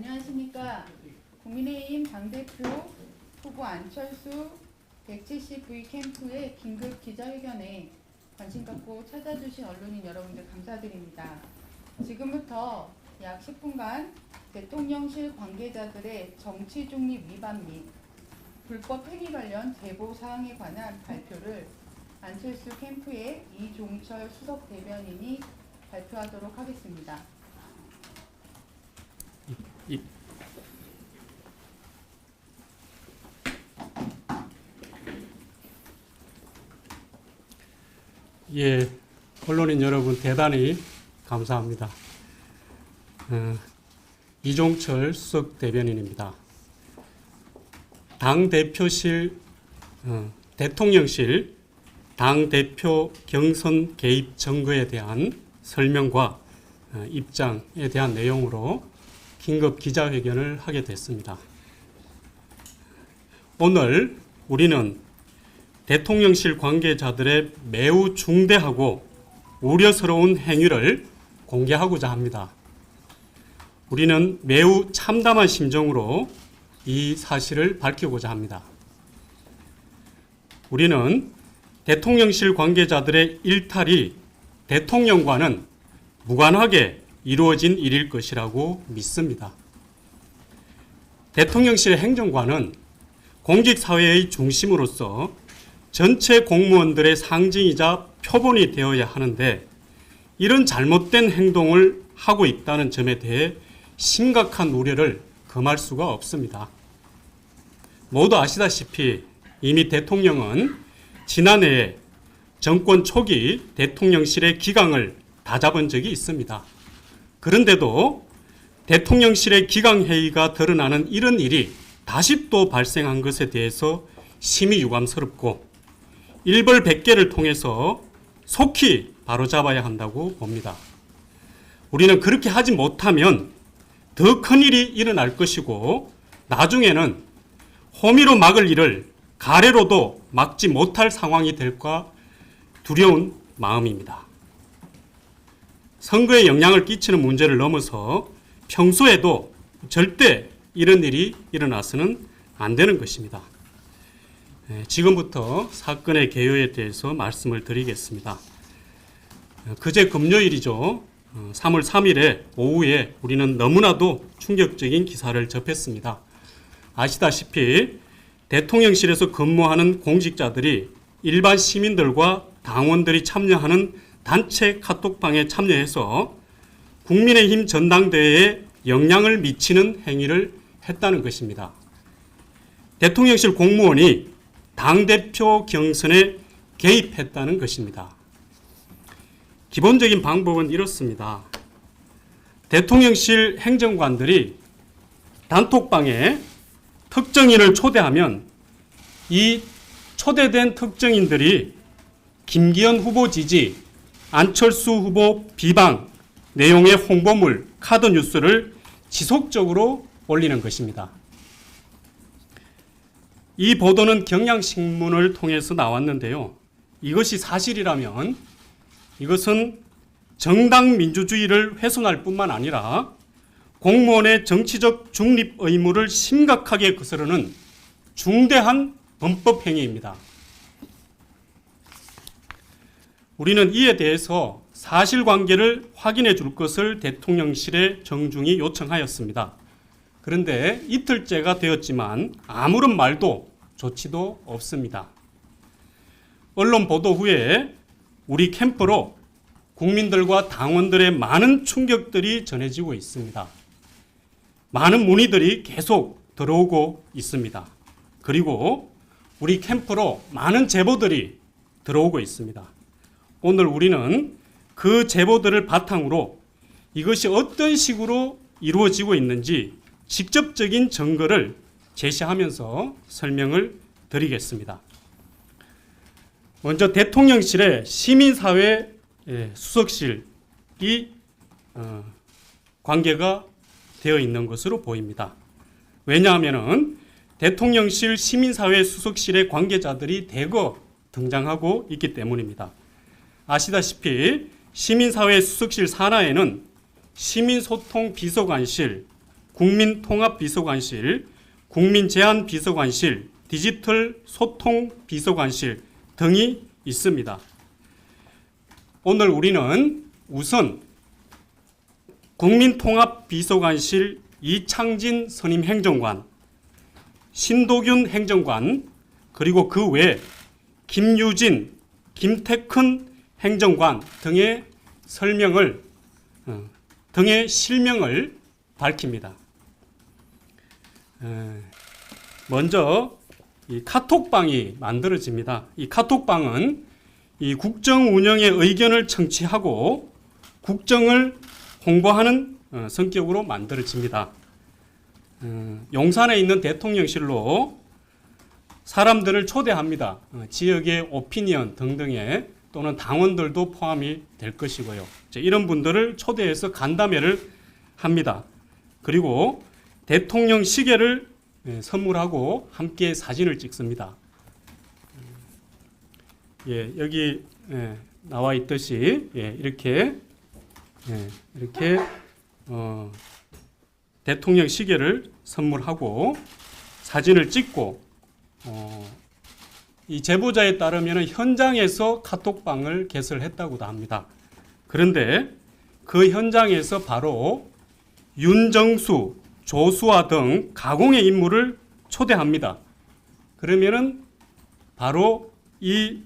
안녕하십니까. 국민의힘 당대표 후보 안철수 170V 캠프의 긴급 기자회견에 관심 갖고 찾아주신 언론인 여러분들 감사드립니다. 지금부터 약 10분간 대통령실 관계자들의 정치 중립 위반 및 불법 행위 관련 제보 사항에 관한 발표를 안철수 캠프의 이종철 수석 대변인이 발표하도록 하겠습니다. 예, 언론인 여러분 대단히 감사합니다. 이종철 수석 대변인입니다. 당대표실, 대통령실 당대표 경선 개입 증거에 대한 설명과 입장에 대한 내용으로 긴급 기자회견을 하게 됐습니다. 오늘 우리는 대통령실 관계자들의 매우 중대하고 우려스러운 행위를 공개하고자 합니다. 우리는 매우 참담한 심정으로 이 사실을 밝히고자 합니다. 우리는 대통령실 관계자들의 일탈이 대통령과는 무관하게 이루어진 일일 것이라고 믿습니다. 대통령실 행정관은 공직사회의 중심으로서 전체 공무원들의 상징이자 표본이 되어야 하는데 이런 잘못된 행동을 하고 있다는 점에 대해 심각한 우려를 금할 수가 없습니다. 모두 아시다시피 이미 대통령은 지난해에 정권 초기 대통령실의 기강을 다잡은 적이 있습니다. 그런데도 대통령실의 기강회의가 드러나는 이런 일이 다시 또 발생한 것에 대해서 심히 유감스럽고 일벌백계를 통해서 속히 바로잡아야 한다고 봅니다. 우리는 그렇게 하지 못하면 더 큰 일이 일어날 것이고 나중에는 호미로 막을 일을 가래로도 막지 못할 상황이 될까 두려운 마음입니다. 선거에 영향을 끼치는 문제를 넘어서 평소에도 절대 이런 일이 일어나서는 안 되는 것입니다. 지금부터 사건의 개요에 대해서 말씀을 드리겠습니다. 그제 금요일이죠. 3월 3일에 오후에 우리는 너무나도 충격적인 기사를 접했습니다. 아시다시피 대통령실에서 근무하는 공직자들이 일반 시민들과 당원들이 참여하는 단체 카톡방에 참여해서 국민의힘 전당대회에 영향을 미치는 행위를 했다는 것입니다. 대통령실 공무원이 당대표 경선에 개입했다는 것입니다. 기본적인 방법은 이렇습니다. 대통령실 행정관들이 단톡방에 특정인을 초대하면 이 초대된 특정인들이 김기현 후보 지지, 안철수 후보 비방 내용의 홍보물, 카드 뉴스를 지속적으로 올리는 것입니다. 이 보도는 경향신문을 통해서 나왔는데요. 이것이 사실이라면 이것은 정당 민주주의를 훼손할 뿐만 아니라 공무원의 정치적 중립 의무를 심각하게 거스르는 중대한 범법 행위입니다. 우리는 이에 대해서 사실관계를 확인해 줄 것을 대통령실에 정중히 요청하였습니다. 그런데 이틀째가 되었지만 아무런 말도 조치도 없습니다. 언론 보도 후에 우리 캠프로 국민들과 당원들의 많은 충격들이 전해지고 있습니다. 많은 문의들이 계속 들어오고 있습니다. 그리고 우리 캠프로 많은 제보들이 들어오고 있습니다. 오늘 우리는 그 제보들을 바탕으로 이것이 어떤 식으로 이루어지고 있는지 직접적인 증거를 제시하면서 설명을 드리겠습니다. 먼저 대통령실의 시민사회 수석실이 관계가 되어 있는 것으로 보입니다. 왜냐하면 대통령실 시민사회 수석실의 관계자들이 대거 등장하고 있기 때문입니다. 아시다시피 시민사회 수석실 산하에는 시민소통 비서관실, 국민통합비서관실, 국민제안비서관실, 디지털 소통비서관실 등이 있습니다. 오늘 우리는 우선 국민통합비서관실 이창진 선임 행정관, 신도균 행정관, 그리고 그 외 김유진, 김태큰 행정관 등의 실명을 밝힙니다. 먼저 이 카톡방이 만들어집니다. 이 카톡방은 이 국정 운영의 의견을 청취하고 국정을 홍보하는 성격으로 만들어집니다. 용산에 있는 대통령실로 사람들을 초대합니다. 지역의 오피니언 등등의 또는 당원들도 포함이 될 것이고요. 이런 분들을 초대해서 간담회를 합니다. 그리고 대통령 시계를 선물하고 함께 사진을 찍습니다. 여기 나와 있듯이 이렇게 대통령 시계를 선물하고 사진을 찍고 이 제보자에 따르면 현장에서 카톡방을 개설했다고도 합니다. 그런데 그 현장에서 바로 윤정수, 조수아 등 가공의 인물을 초대합니다. 그러면은 바로 이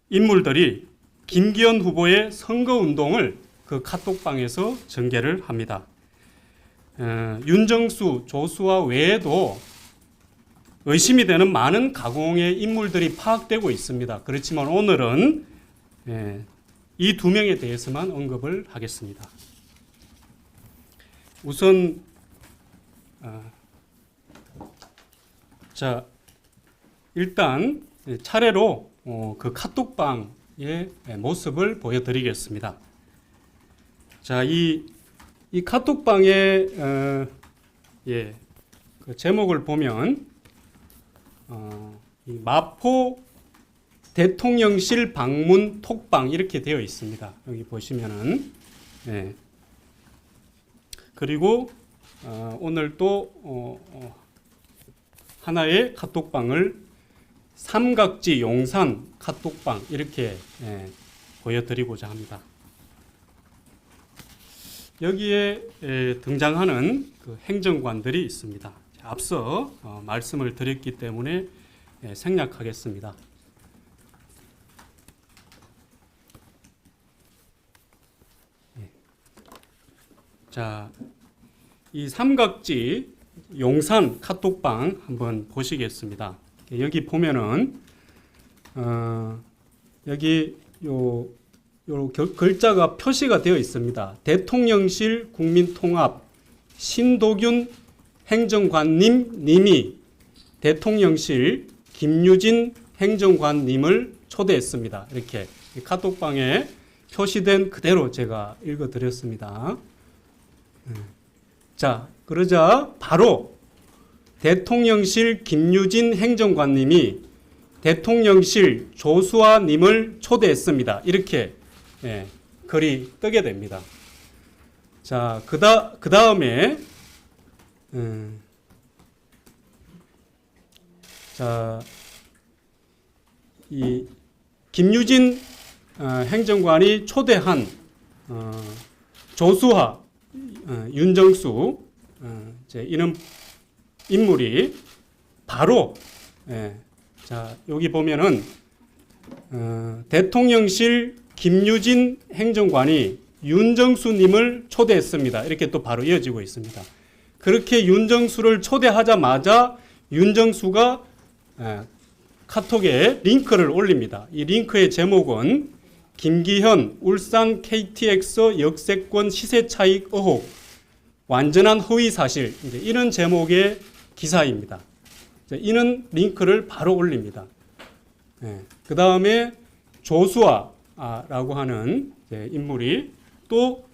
인물들이 김기현 후보의 선거운동을 그 카톡방에서 전개를 합니다. 윤정수, 조수아 외에도 의심이 되는 많은 가공의 인물들이 파악되고 있습니다. 그렇지만 오늘은 이 두 명에 대해서만 언급을 하겠습니다. 우선 일단 차례로 그 카톡방의 모습을 보여드리겠습니다. 이 카톡방의 그 제목을 보면 이 마포 대통령실 방문 톡방 이렇게 되어 있습니다. 여기 보시면은 그리고 오늘 또 하나의 카톡방을 삼각지 용산 카톡방 이렇게 보여드리고자 합니다. 여기에 등장하는 그 행정관들이 있습니다. 앞서 말씀을 드렸기 때문에 생략하겠습니다. 이 삼각지 용산 카톡방 한번 보시겠습니다. 여기 보면은 여기 요 글자가 표시가 되어 있습니다. 대통령실 국민통합 신도균 행정관님이 대통령실 김유진 행정관님을 초대했습니다. 이렇게 카톡방에 표시된 그대로 제가 읽어드렸습니다. 그러자 바로 대통령실 김유진 행정관님이 대통령실 조수아님을 초대했습니다. 이렇게 글이 뜨게 됩니다. 그 다음에 이 김유진 행정관이 초대한 조수아, 윤정수 이런 인물이 바로 여기 보면은 대통령실 김유진 행정관이 윤정수님을 초대했습니다. 이렇게 또 바로 이어지고 있습니다. 그렇게 윤정수를 초대하자마자 윤정수가 카톡에 링크를 올립니다. 이 링크의 제목은 김기현 울산 KTX 역세권 시세 차익 의혹 완전한 허위 사실 이런 제목의 기사입니다. 이는 링크를 바로 올립니다. 그 다음에 조수아라고 하는 인물이 또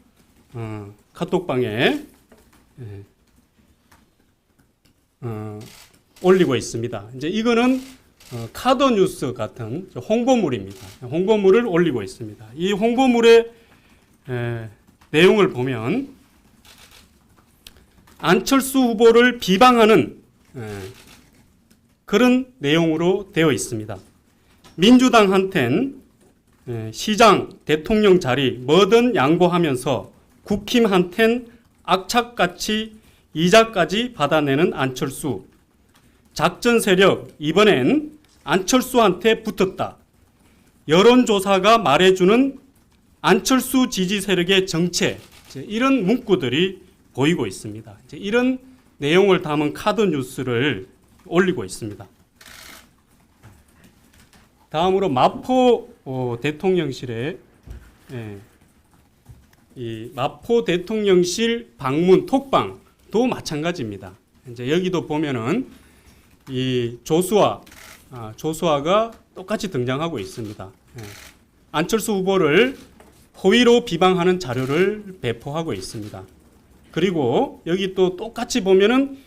카톡방에 올리고 있습니다. 이거는 카더뉴스 같은 홍보물입니다. 홍보물을 올리고 있습니다. 이 홍보물의 내용을 보면 안철수 후보를 비방하는 그런 내용으로 되어 있습니다. 민주당한텐 시장, 대통령 자리 뭐든 양보하면서 국힘한텐 악착같이 이자까지 받아내는 안철수. 작전 세력 이번엔 안철수한테 붙었다. 여론조사가 말해주는 안철수 지지 세력의 정체, 이런 문구들이 보이고 있습니다. 이런 내용을 담은 카드 뉴스를 올리고 있습니다. 다음으로 마포 대통령실에 이 마포 대통령실 방문 톡방도 마찬가지입니다. 이제 여기도 보면은 이 조수아가 똑같이 등장하고 있습니다. 안철수 후보를 허위로 비방하는 자료를 배포하고 있습니다. 그리고 여기 또 똑같이 보면은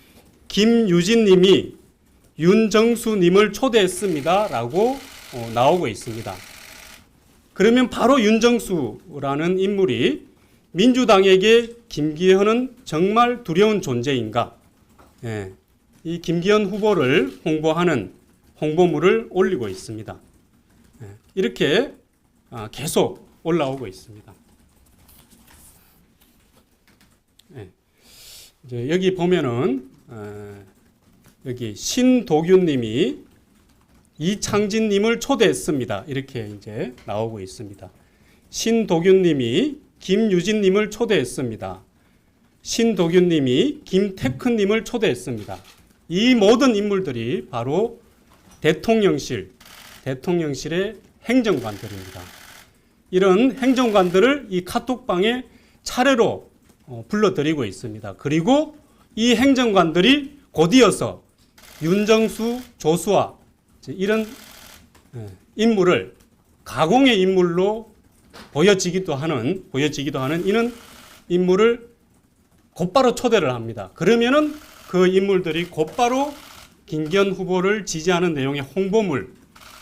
김유진님이 윤정수님을 초대했습니다라고 나오고 있습니다. 그러면 바로 윤정수라는 인물이 민주당에게 김기현은 정말 두려운 존재인가? 이 김기현 후보를 홍보하는 홍보물을 올리고 있습니다. 이렇게 계속 올라오고 있습니다. 이제 여기 보면은 여기 신도균님이 이창진님을 초대했습니다. 이렇게 이제 나오고 있습니다. 신도균님이 김유진님을 초대했습니다. 신도균님이 김태큰님을 초대했습니다. 이 모든 인물들이 바로 대통령실의 행정관들입니다. 이런 행정관들을 이 카톡방에 차례로 불러드리고 있습니다. 그리고 이 행정관들이 곧이어서 윤정수, 조수아 이런 인물을 가공의 인물로 보여지기도 하는 이런 인물을 곧바로 초대를 합니다. 그러면은 그 인물들이 곧바로 김기현 후보를 지지하는 내용의 홍보물,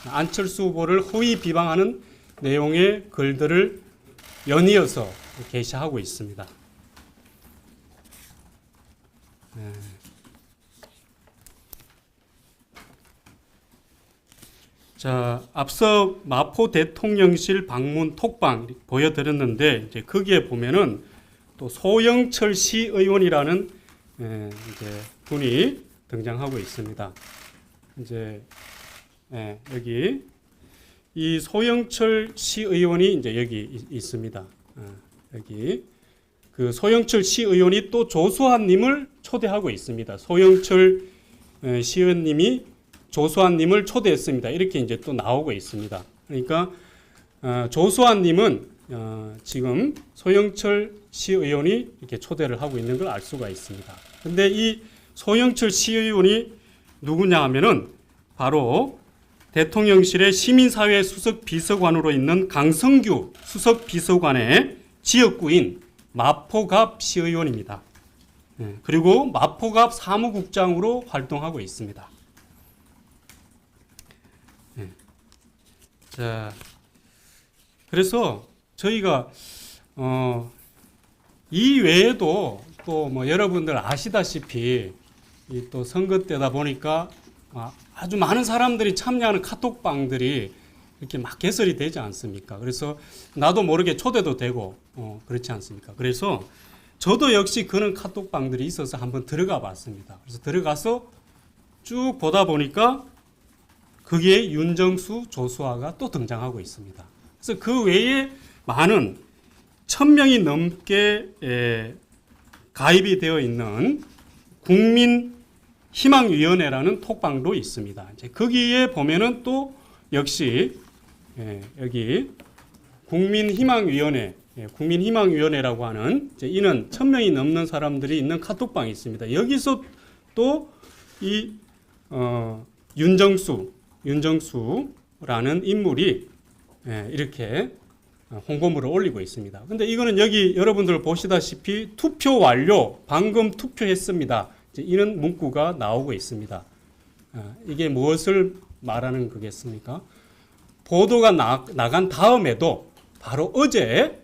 안철수 후보를 허위 비방하는 내용의 글들을 연이어서 게시하고 있습니다. 자, 앞서 마포 대통령실 방문 톡방 보여드렸는데 이제 거기에 보면은 또 소영철 시의원이라는 이제 분이 등장하고 있습니다. 이제 여기 이 소영철 시의원이 이제 여기 있습니다. 여기 그 소영철 시의원이 또 조수아님을 초대하고 있습니다. 소영철 시의원님이 조수아님을 초대했습니다. 이렇게 이제 또 나오고 있습니다. 그러니까 조수아님은 지금 소영철 시의원이 이렇게 초대를 하고 있는 걸 알 수가 있습니다. 근데 이 소영철 시의원이 누구냐 하면은 바로 대통령실의 시민사회 수석 비서관으로 있는 강성규 수석 비서관의 지역구인 마포갑 시의원입니다. 그리고 마포갑 사무국장으로 활동하고 있습니다. 자, 그래서 저희가 이 외에도 또 뭐 여러분들 아시다시피 이 또 선거 때다 보니까 아주 많은 사람들이 참여하는 카톡방들이 이렇게 막 개설이 되지 않습니까? 그래서 나도 모르게 초대도 되고 그렇지 않습니까? 그래서 저도 역시 그런 카톡방들이 있어서 한번 들어가 봤습니다. 그래서 들어가서 쭉 보다 보니까 거기에 윤정수, 조수아가 또 등장하고 있습니다. 그래서 그 외에 많은 1000명이 넘게 가입이 되어 있는 국민희망위원회라는 톡방도 있습니다. 이제 거기에 보면은 또 역시 여기 국민희망위원회라고 하는 이제 인원 1000명이 넘는 사람들이 있는 카톡방이 있습니다. 여기서 또 이 윤정수라는 인물이 이렇게 홍보물을 올리고 있습니다. 근데 이거는 여기 여러분들 보시다시피 투표 완료, 방금 투표했습니다. 이런 문구가 나오고 있습니다. 이게 무엇을 말하는 거겠습니까? 보도가 나간 다음에도 바로 어제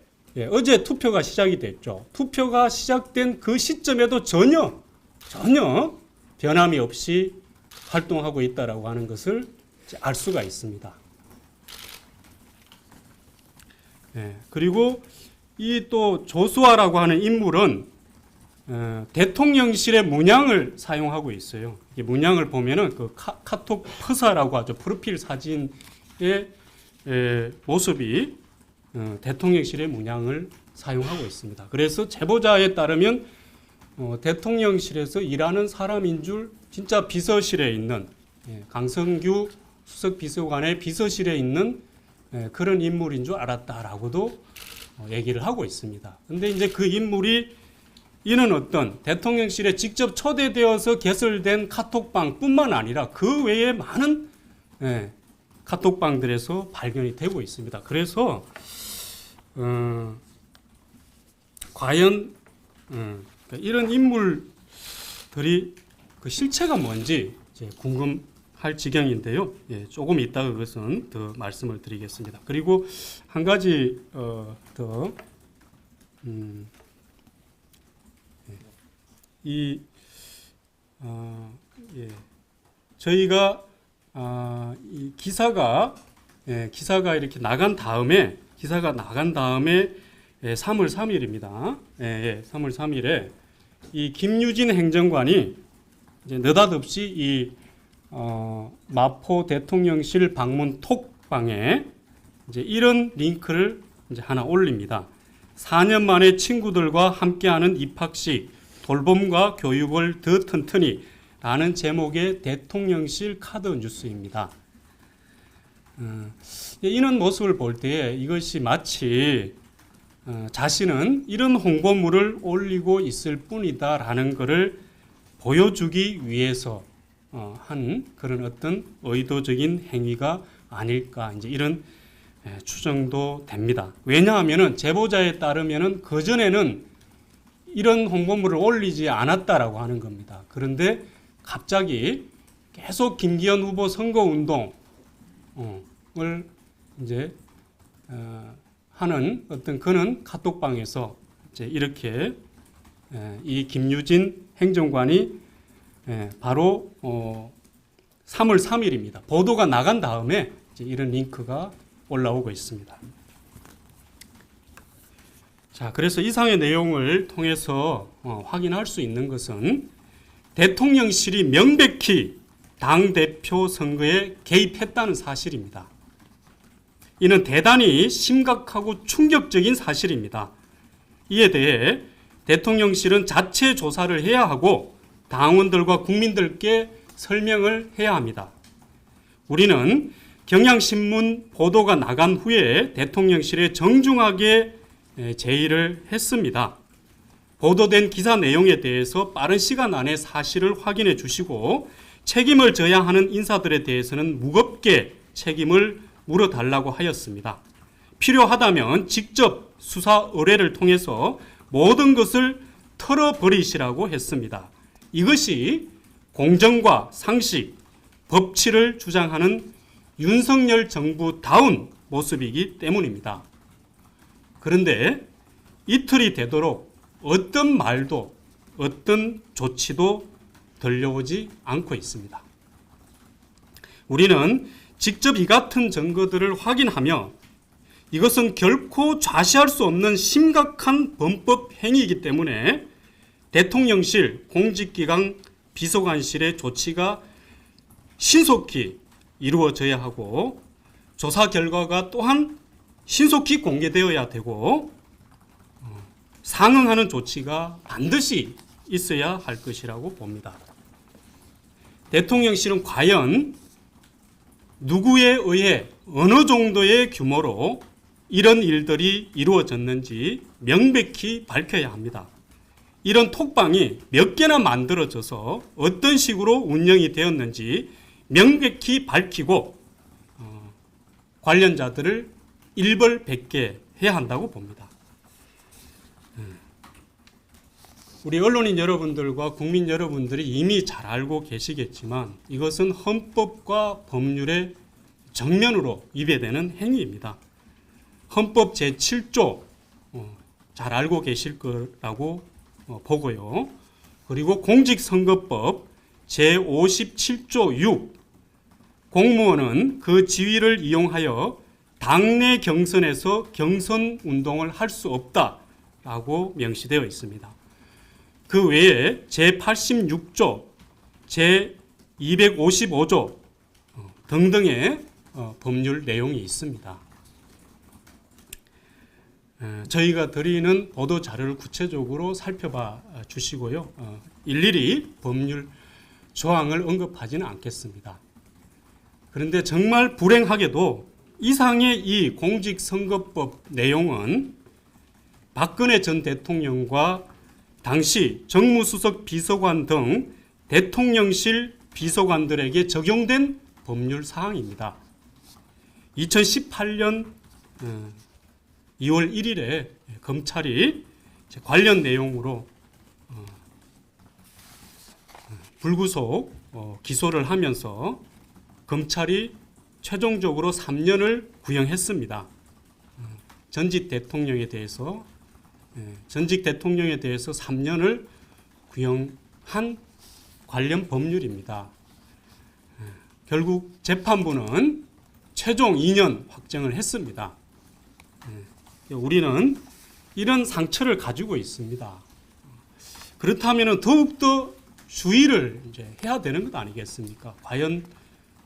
어제 투표가 시작이 됐죠. 투표가 시작된 그 시점에도 전혀 변함이 없이 활동하고 있다라고 하는 것을 알 수가 있습니다. 그리고 이 또 조수아라고 하는 인물은 대통령실의 문양을 사용하고 있어요. 이 문양을 보면은 그 카톡 프사라고 하죠. 프로필 사진의 모습이 대통령실의 문양을 사용하고 있습니다. 그래서 제보자에 따르면 대통령실에서 일하는 사람인 줄 진짜 비서실에 있는 강성규 수석 비서관의 비서실에 있는 그런 인물인 줄 알았다라고도 얘기를 하고 있습니다. 근데 이제 그 인물이 이는 어떤 대통령실에 직접 초대되어서 개설된 카톡방뿐만 아니라 그 외에 많은 카톡방들에서 발견이 되고 있습니다. 그래서 과연 이런 인물들이 그 실체가 뭔지 이제 궁금할 지경인데요. 조금 이따가 그것은 더 말씀을 드리겠습니다. 그리고 한 가지 더 저희가 이 기사가 이렇게 나간 다음에 3월 3일입니다. 3월 3일에 이 김유진 행정관이 이제 느닷없이 이 마포 대통령실 방문 톡방에 이제 이런 링크를 이제 하나 올립니다. 4년 만에 친구들과 함께하는 입학식, 돌봄과 교육을 더 튼튼히 라는 제목의 대통령실 카드 뉴스입니다. 이런 모습을 볼 때 이것이 마치 자신은 이런 홍보물을 올리고 있을 뿐이다라는 것을 보여주기 위해서 한 그런 어떤 의도적인 행위가 아닐까 이제 이런 추정도 됩니다. 왜냐하면은 제보자에 따르면은 그 전에는 이런 홍보물을 올리지 않았다라고 하는 겁니다. 그런데 갑자기 계속 김기현 후보 선거운동을 이제 하는 어떤 그는 카톡방에서 이제 이렇게 이 김유진 행정관이 바로 3월 3일입니다. 보도가 나간 다음에 이제 이런 링크가 올라오고 있습니다. 자, 그래서 이상의 내용을 통해서 확인할 수 있는 것은 대통령실이 명백히 당대표 선거에 개입했다는 사실입니다. 이는 대단히 심각하고 충격적인 사실입니다. 이에 대해 대통령실은 자체 조사를 해야 하고 당원들과 국민들께 설명을 해야 합니다. 우리는 경향신문 보도가 나간 후에 대통령실에 정중하게 제의를 했습니다. 보도된 기사 내용에 대해서 빠른 시간 안에 사실을 확인해 주시고 책임을 져야 하는 인사들에 대해서는 무겁게 책임을 물어달라고 하였습니다. 필요하다면 직접 수사 의뢰를 통해서 모든 것을 털어버리시라고 했습니다. 이것이 공정과 상식, 법치를 주장하는 윤석열 정부다운 모습이기 때문입니다. 그런데 이틀이 되도록 어떤 말도 어떤 조치도 들려오지 않고 있습니다. 우리는 직접 이 같은 증거들을 확인하며 이것은 결코 좌시할 수 없는 심각한 범법 행위이기 때문에 대통령실, 공직기강, 비서관실의 조치가 신속히 이루어져야 하고 조사 결과가 또한 신속히 공개되어야 되고 상응하는 조치가 반드시 있어야 할 것이라고 봅니다. 대통령실은 과연 누구에 의해 어느 정도의 규모로 이런 일들이 이루어졌는지 명백히 밝혀야 합니다. 이런 톡방이 몇 개나 만들어져서 어떤 식으로 운영이 되었는지 명백히 밝히고 관련자들을 일벌백계 해야 한다고 봅니다. 우리 언론인 여러분들과 국민 여러분들이 이미 잘 알고 계시겠지만 이것은 헌법과 법률의 정면으로 위배되는 행위입니다. 헌법 제7조 잘 알고 계실 거라고 보고요. 그리고 공직선거법 제57조 6 공무원은 그 지위를 이용하여 당내 경선에서 경선 운동을 할 수 없다라고 명시되어 있습니다. 그 외에 제86조, 제255조 등등의 법률 내용이 있습니다. 저희가 드리는 보도 자료를 구체적으로 살펴봐 주시고요. 일일이 법률 조항을 언급하지는 않겠습니다. 그런데 정말 불행하게도 이상의 이 공직선거법 내용은 박근혜 전 대통령과 당시 정무수석 비서관 등 대통령실 비서관들에게 적용된 법률 사항입니다. 2018년 2월 1일에 검찰이 관련 내용으로 불구속 기소를 하면서 검찰이 최종적으로 3년을 구형했습니다. 전직 대통령에 대해서 3년을 구형한 관련 법률입니다. 결국 재판부는 최종 2년 확정을 했습니다. 우리는 이런 상처를 가지고 있습니다. 그렇다면 더욱더 주의를 이제 해야 되는 것 아니겠습니까? 과연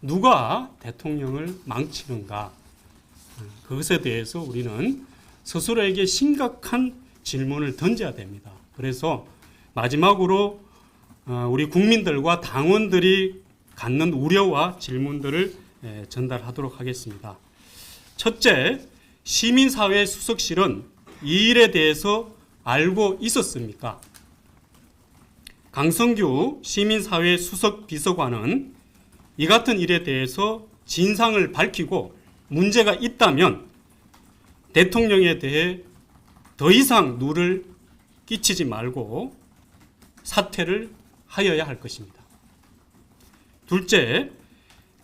누가 대통령을 망치는가? 그것에 대해서 우리는 스스로에게 심각한 질문을 던져야 됩니다. 그래서 마지막으로 우리 국민들과 당원들이 갖는 우려와 질문들을 전달하도록 하겠습니다. 첫째, 시민사회 수석실은 이 일에 대해서 알고 있었습니까? 강성규 시민사회 수석 비서관은 이 같은 일에 대해서 진상을 밝히고 문제가 있다면 대통령에 대해 더 이상 누를 끼치지 말고 사퇴를 하여야 할 것입니다. 둘째,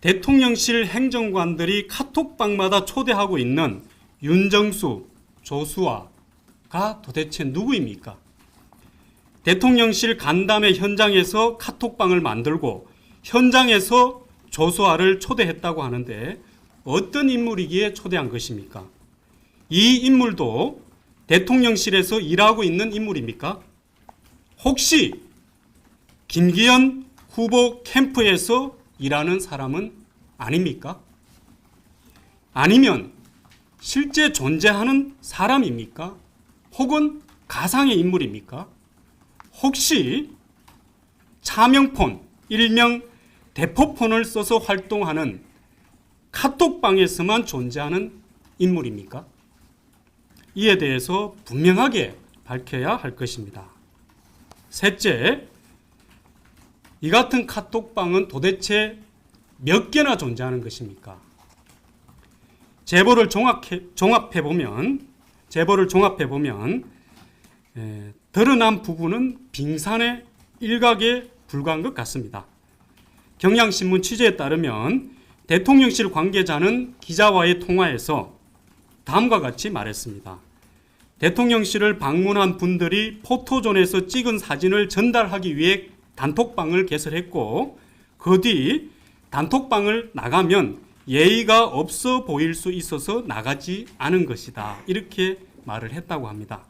대통령실 행정관들이 카톡방마다 초대하고 있는 윤정수, 조수아가 도대체 누구입니까? 대통령실 간담회 현장에서 카톡방을 만들고 현장에서 조수아를 초대했다고 하는데 어떤 인물이기에 초대한 것입니까? 이 인물도 대통령실에서 일하고 있는 인물입니까? 혹시 김기현 후보 캠프에서 일하는 사람은 아닙니까? 아니면 실제 존재하는 사람입니까? 혹은 가상의 인물입니까? 혹시 차명폰, 일명 대포폰을 써서 활동하는 카톡방에서만 존재하는 인물입니까? 이에 대해서 분명하게 밝혀야 할 것입니다. 셋째, 이 같은 카톡방은 도대체 몇 개나 존재하는 것입니까? 제보를 종합해 보면 드러난 부분은 빙산의 일각에 불과한 것 같습니다. 경향신문 취재에 따르면 대통령실 관계자는 기자와의 통화에서 다음과 같이 말했습니다. 대통령실을 방문한 분들이 포토존에서 찍은 사진을 전달하기 위해 단톡방을 개설했고 그 뒤 단톡방을 나가면 예의가 없어 보일 수 있어서 나가지 않은 것이다. 이렇게 말을 했다고 합니다.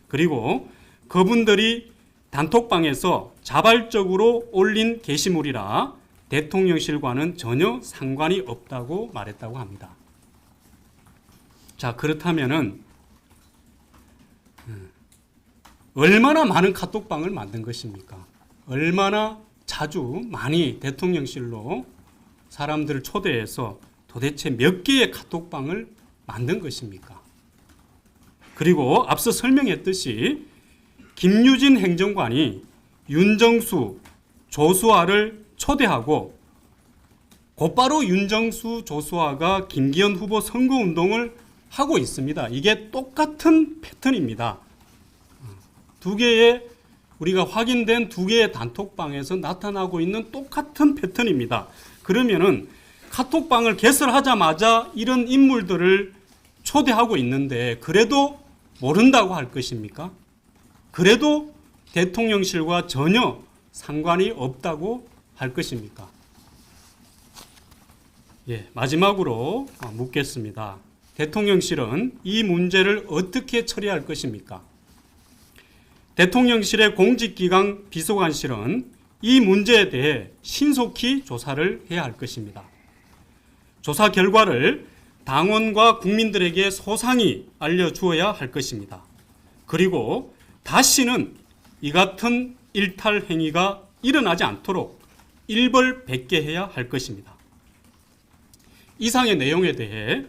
그리고 그분들이 단톡방에서 자발적으로 올린 게시물이라 대통령실과는 전혀 상관이 없다고 말했다고 합니다. 자, 그렇다면은 얼마나 많은 카톡방을 만든 것입니까? 얼마나 자주 많이 대통령실로 사람들을 초대해서 도대체 몇 개의 카톡방을 만든 것입니까? 그리고 앞서 설명했듯이 김유진 행정관이 윤정수, 조수아를 초대하고 곧바로 윤정수, 조수아가 김기현 후보 선거운동을 하고 있습니다. 이게 똑같은 패턴입니다. 두 개의 우리가 확인된 두 개의 단톡방에서 나타나고 있는 똑같은 패턴입니다. 그러면은 카톡방을 개설하자마자 이런 인물들을 초대하고 있는데 그래도 모른다고 할 것입니까? 그래도 대통령실과 전혀 상관이 없다고 할 것입니까? 예, 마지막으로 묻겠습니다. 대통령실은 이 문제를 어떻게 처리할 것입니까? 대통령실의 공직기강 비서관실은 이 문제에 대해 신속히 조사를 해야 할 것입니다. 조사 결과를 당원과 국민들에게 소상히 알려주어야 할 것입니다. 그리고 다시는 이 같은 일탈 행위가 일어나지 않도록 일벌백계해야 할 것입니다. 이상의 내용에 대해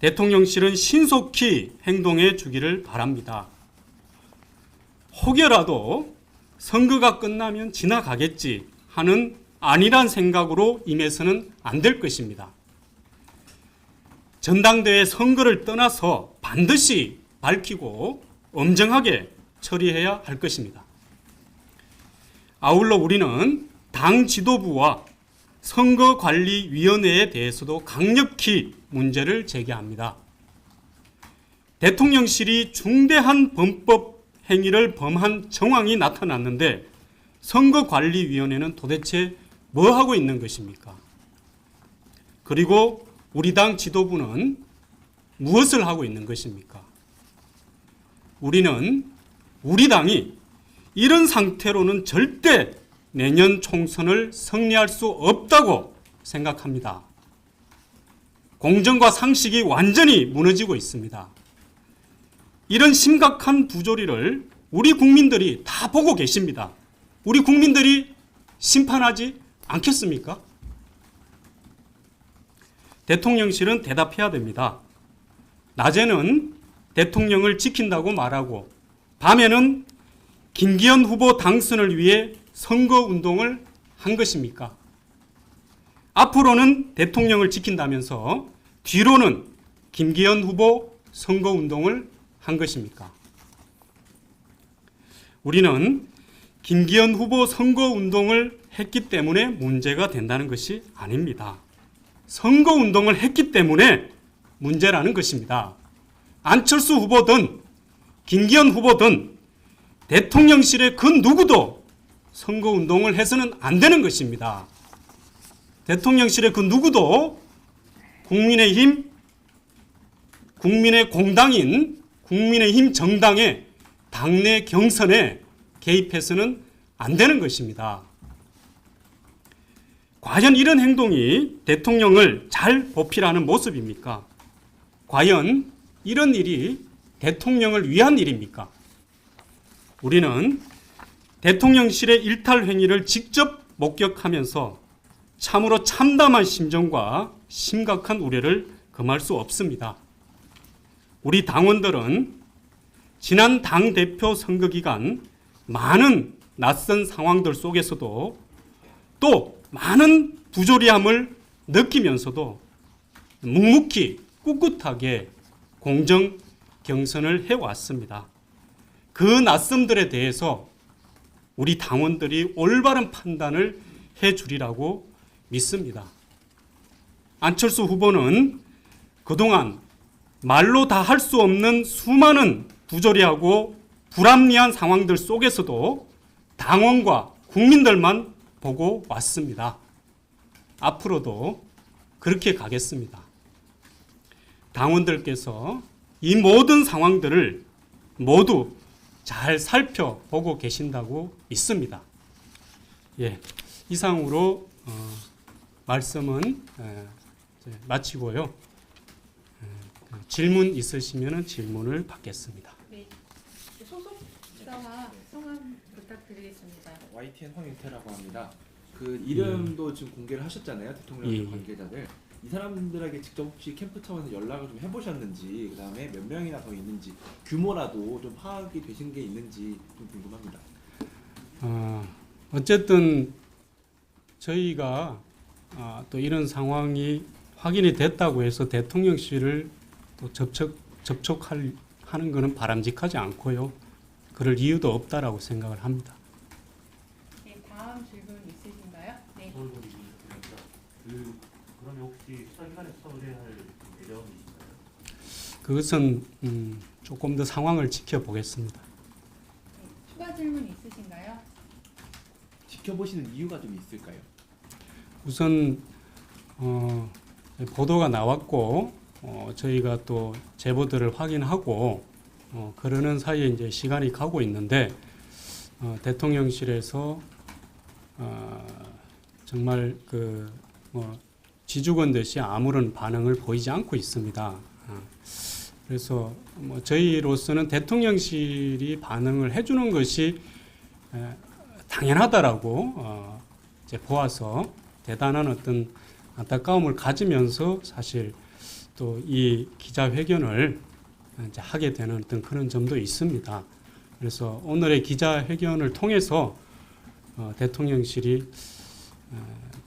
대통령실은 신속히 행동해 주기를 바랍니다. 혹여라도 선거가 끝나면 지나가겠지 하는 안일한 생각으로 임해서는 안 될 것입니다. 전당대회 선거를 떠나서 반드시 밝히고 엄정하게 처리해야 할 것입니다. 아울러 우리는 당 지도부와 선거관리위원회에 대해서도 강력히 문제를 제기합니다. 대통령실이 중대한 범법 행위를 범한 정황이 나타났는데 선거관리위원회는 도대체 뭐 하고 있는 것입니까? 그리고 우리 당 지도부는 무엇을 하고 있는 것입니까? 우리는 우리 당이 이런 상태로는 절대 내년 총선을 승리할 수 없다고 생각합니다. 공정과 상식이 완전히 무너지고 있습니다. 이런 심각한 부조리를 우리 국민들이 다 보고 계십니다. 우리 국민들이 심판하지 않겠습니까? 대통령실은 대답해야 됩니다. 낮에는 대통령을 지킨다고 말하고 밤에는 김기현 후보 당선을 위해 선거운동을 한 것입니까? 앞으로는 대통령을 지킨다면서 뒤로는 김기현 후보 선거운동을 한 것입니까? 우리는 김기현 후보 선거운동을 했기 때문에 문제가 된다는 것이 아닙니다. 선거운동을 했기 때문에 문제라는 것입니다. 안철수 후보든 김기현 후보든 대통령실의 그 누구도 선거운동을 해서는 안 되는 것입니다. 대통령실의 그 누구도 국민의힘, 국민의 공당인 국민의힘 정당의 당내 경선에 개입해서는 안 되는 것입니다. 과연 이런 행동이 대통령을 잘 보필하는 모습입니까? 과연 이런 일이 대통령을 위한 일입니까? 우리는 대통령실의 일탈 행위를 직접 목격하면서 참으로 참담한 심정과 심각한 우려를 금할 수 없습니다. 우리 당원들은 지난 당대표 선거 기간 많은 낯선 상황들 속에서도 또 많은 부조리함을 느끼면서도 묵묵히 꿋꿋하게 공정 경선을 해왔습니다. 그 낯섦들에 대해서 우리 당원들이 올바른 판단을 해주리라고 믿습니다. 안철수 후보는 그동안 말로 다 할 수 없는 수많은 부조리하고 불합리한 상황들 속에서도 당원과 국민들만 보고 왔습니다. 앞으로도 그렇게 가겠습니다. 당원들께서 이 모든 상황들을 모두 잘 살펴보고 계신다고 믿습니다. 예, 이상으로 말씀은 마치고요. 질문 있으시면 질문을 받겠습니다. 네, 소속사와 성함 부탁드리겠습니다. YTN 황윤태라고 합니다. 그 이름도 지금 공개를 하셨잖아요. 대통령 관계자들. 이 사람들에게 직접 혹시 캠프 차원에서 연락을 좀 해보셨는지, 그 다음에 몇 명이나 더 있는지, 규모라도 좀 파악이 되신 게 있는지 좀 궁금합니다. 어쨌든 저희가 또 이런 상황이 확인이 됐다고 해서 대통령실을 또 접촉하는 것은 바람직하지 않고요. 그럴 이유도 없다라고 생각을 합니다. 네, 다음 질문 있으신가요? 네. 그러면 혹시 수사기관에서 처리할 예정이 있나요? 그것은 조금 더 상황을 지켜보겠습니다. 추가 질문 있으신가요? 지켜보시는 이유가 좀 있을까요? 우선 보도가 나왔고 저희가 또 제보들을 확인하고 그러는 사이에 이제 시간이 가고 있는데 대통령실에서 정말 쥐죽은 듯이 아무런 반응을 보이지 않고 있습니다. 그래서 저희로서는 대통령실이 반응을 해주는 것이 당연하다라고 이제 보아서 대단한 어떤 안타까움을 가지면서 사실 또 이 기자회견을 이제 하게 되는 어떤 그런 점도 있습니다. 그래서 오늘의 기자회견을 통해서 대통령실이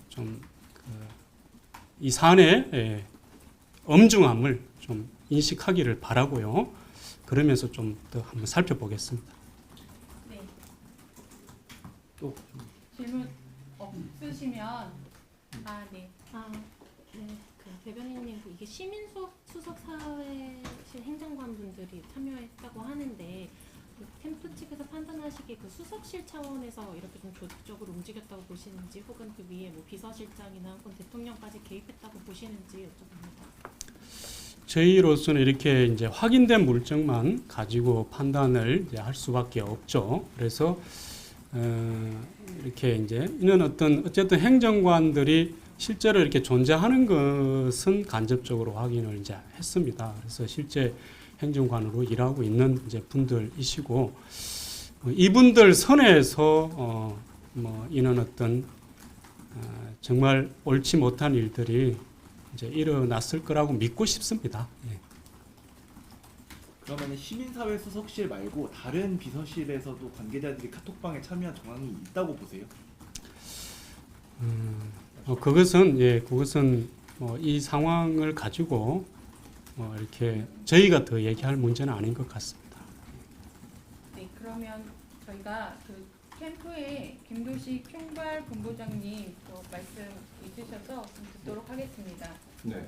좀 이 사안의 엄중함을 좀 인식하기를 바라고요. 그러면서 좀 더 한번 살펴보겠습니다. 네. 또 질문 없으시면 네. 네. 그 대변인님, 이게 시민수석 사회실 행정관분들이 참여했다고 하는데 그 캠프 측에서 판단하시기에 그 수석실 차원에서 이렇게 좀 조직적으로 움직였다고 보시는지, 혹은 그 위에 뭐 비서실장이나 혹은 대통령까지 개입했다고 보시는지 여쭤봅니다. 저희로서는 이렇게 이제 확인된 물증만 가지고 판단을 이제 할 수밖에 없죠. 그래서 이렇게 이제 이런 어쨌든 행정관들이 실제로 이렇게 존재하는 것은 간접적으로 확인을 이제 했습니다. 그래서 실제 행정관으로 일하고 있는 이제 분들이시고 이분들 선에서 이런 어떤 정말 옳지 못한 일들이 이제 일어났을 거라고 믿고 싶습니다. 예. 그러면 시민사회 수석실 말고 다른 비서실에서도 관계자들이 카톡방에 참여한 정황이 있다고 보세요? 그것은 이 상황을 가지고 이렇게 저희가 더 얘기할 문제는 아닌 것 같습니다. 네, 그러면 저희가 그 캠프에 김도식 총괄 본부장님 또 말씀 있으셔서 좀 듣도록 하겠습니다. 네,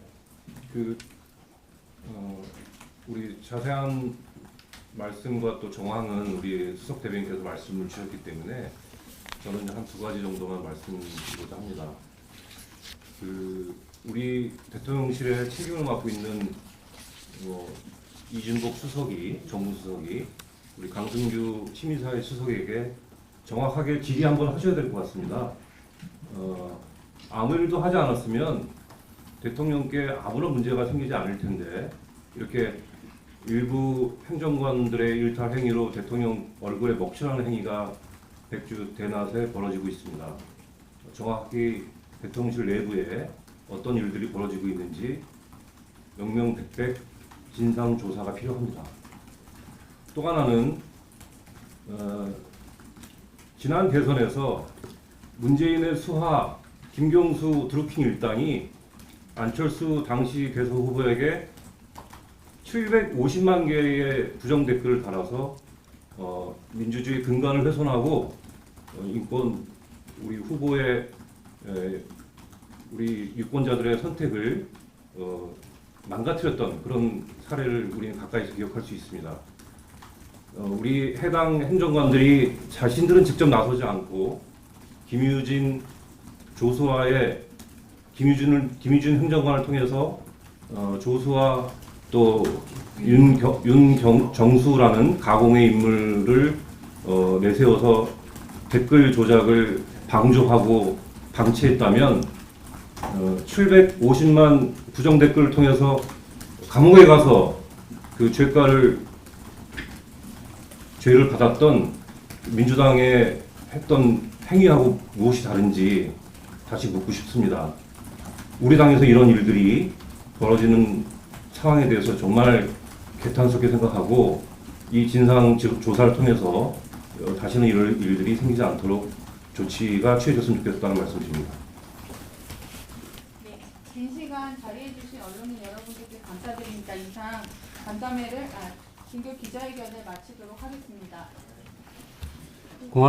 우리 자세한 말씀과 또 정황은 우리 수석 대변인께서 말씀을 주셨기 때문에 저는 한 두 가지 정도만 말씀드리고자 합니다. 우리 대통령실의 책임을 맡고 있는 이준복 수석이, 정무수석이 우리 강승규 시민사회 수석에게 정확하게 질의 한번 하셔야 될 것 같습니다. 아무 일도 하지 않았으면 대통령께 아무런 문제가 생기지 않을 텐데 이렇게 일부 행정관들의 일탈 행위로 대통령 얼굴에 먹칠하는 행위가 백주 대낮에 벌어지고 있습니다. 정확히 대통령실 내부에 어떤 일들이 벌어지고 있는지 명명백백 진상조사가 필요합니다. 또 하나는 지난 대선에서 문재인의 수하 김경수 드루킹 일당이 안철수 당시 대선 후보에게 750만 개의 부정 댓글을 달아서 민주주의 근간을 훼손하고 인권 우리 후보의 우리 유권자들의 선택을 망가뜨렸던 그런 사례를 우리는 가까이서 기억할 수 있습니다. 우리 해당 행정관들이 자신들은 직접 나서지 않고 김유진 행정관을 통해서 조수아 또 윤정수라는 가공의 인물을 내세워서 댓글 조작을 방조하고 방치했다면 750만 부정 댓글을 통해서 감옥에 가서 그 죄를 받았던 민주당에 했던 행위하고 무엇이 다른지 다시 묻고 싶습니다. 우리 당에서 이런 일들이 벌어지는 상황에 대해서 정말 개탄스럽게 생각하고 이 진상 조사를 통해서 다시는 이런 일들이 생기지 않도록 조치가 취해졌으면 좋겠다는 말씀드립니다. 네, 긴 시간 자리해 주신 언론인 여러분들께 감사드립니다. 이상 간담회를 긴급 기자회견을 마치도록 하겠습니다. 고맙습니다.